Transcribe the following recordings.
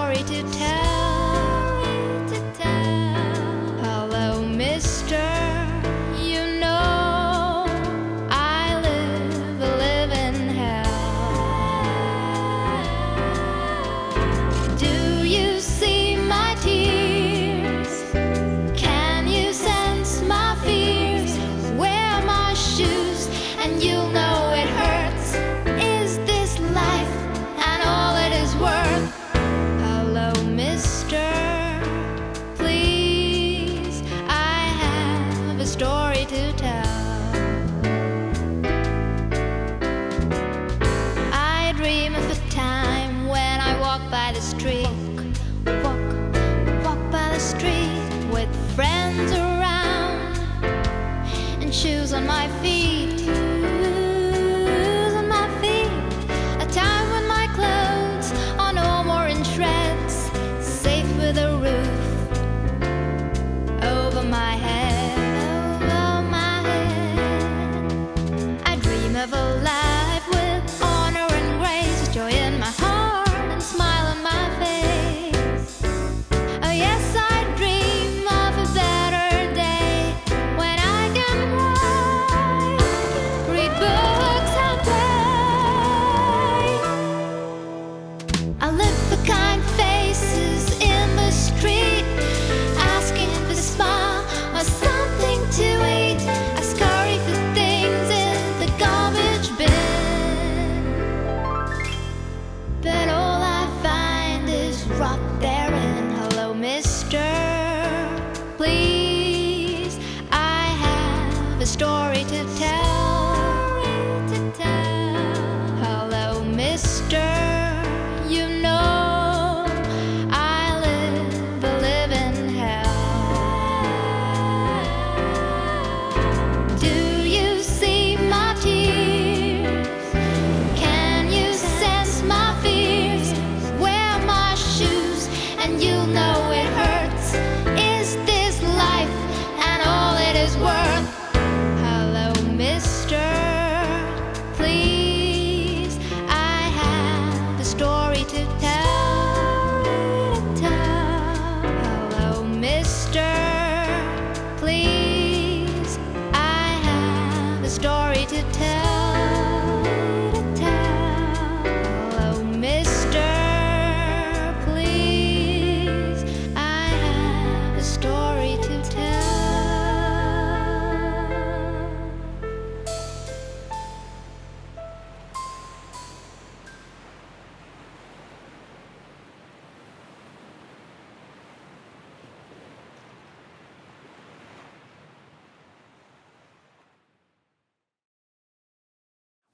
story to tell. Hello, mister. You know I live in hell. Do you see my tears? Can you sense my fears? Wear my shoes and you'll know it hurts. Is this life and all it is worth? Hello, mister. Please, I have a story to tell. I dream of a time when I walk by the street. Walk by the street with friends around and shoes on my feet. Shoes on my feet. A time when my clothes are no more in shreds, safe with a roof over my head. Over my head. I dream of a life with honor and grace, joy in my heart and smile on my face. Oh yes, I dream of a better day when I can write, read books and play. I look for kind faces in the street, asking for a smile or something to eat. I scurry for things in the garbage bin, but all I find is rot therein. Hello, mister. Please, I have a story to tell. Hello, mister. You know I live in hell. Do you see my tears? Can you sense my fears? Wear my shoes and you'll know it hurts. Is this life and all it is worth? Hello, mister. Please, I have a story to tell. Hello, mister. Please, I have a story to tell. Hello, mister. Please, I have a story to tell.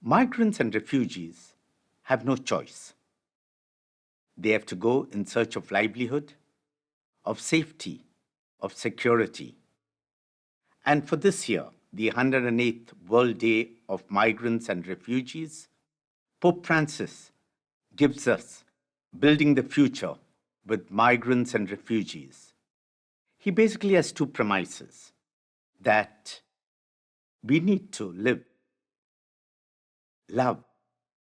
Migrants and refugees have no choice. They have to go in search of livelihood, of safety, of security. And for this year, the 108th World Day of Migrants and Refugees, Pope Francis gives us Building the Future with Migrants and Refugees. He basically has two premises: that we need to live, love,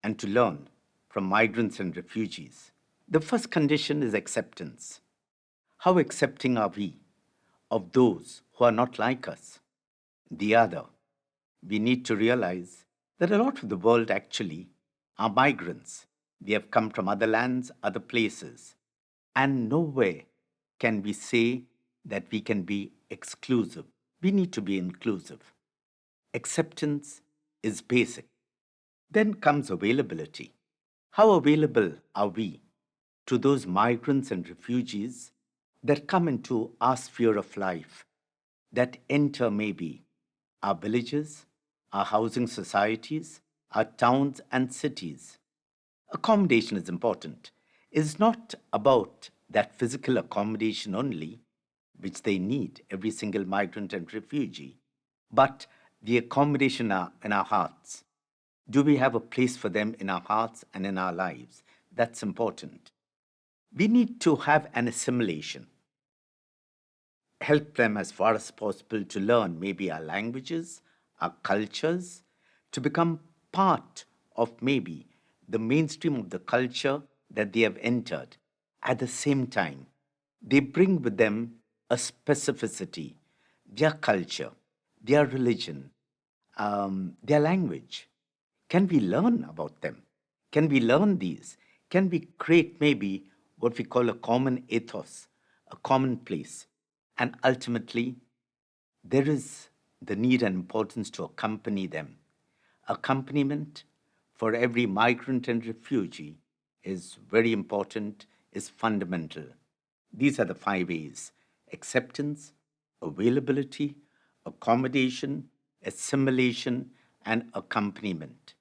and to learn from migrants and refugees. The first condition is acceptance. How accepting are we of those who are not like us? The other, we need to realize that a lot of the world actually are migrants. They have come from other lands, other places, and nowhere can we say that we can be exclusive. We need to be inclusive. Acceptance is basic. Then comes availability. How available are we to those migrants and refugees that come into our sphere of life, that enter maybe our villages, our housing societies, our towns and cities? Accommodation is important. It's not about that physical accommodation only, which they need, every single migrant and refugee, but the accommodation in our hearts. Do we have a place for them in our hearts and in our lives? That's important. We need to have an assimilation. Help them as far as possible to learn maybe our languages, our cultures, to become part of maybe the mainstream of the culture that they have entered, At the same time, they bring with them a specificity, their culture, their religion, their language. Can we learn about them? Can we learn these? Can we create maybe what we call a common ethos, a common place? And ultimately, there is the need and importance to accompany them. Accompaniment for every migrant and refugee is very important, is fundamental. These are the five A's: acceptance, availability, accommodation, assimilation, and accompaniment.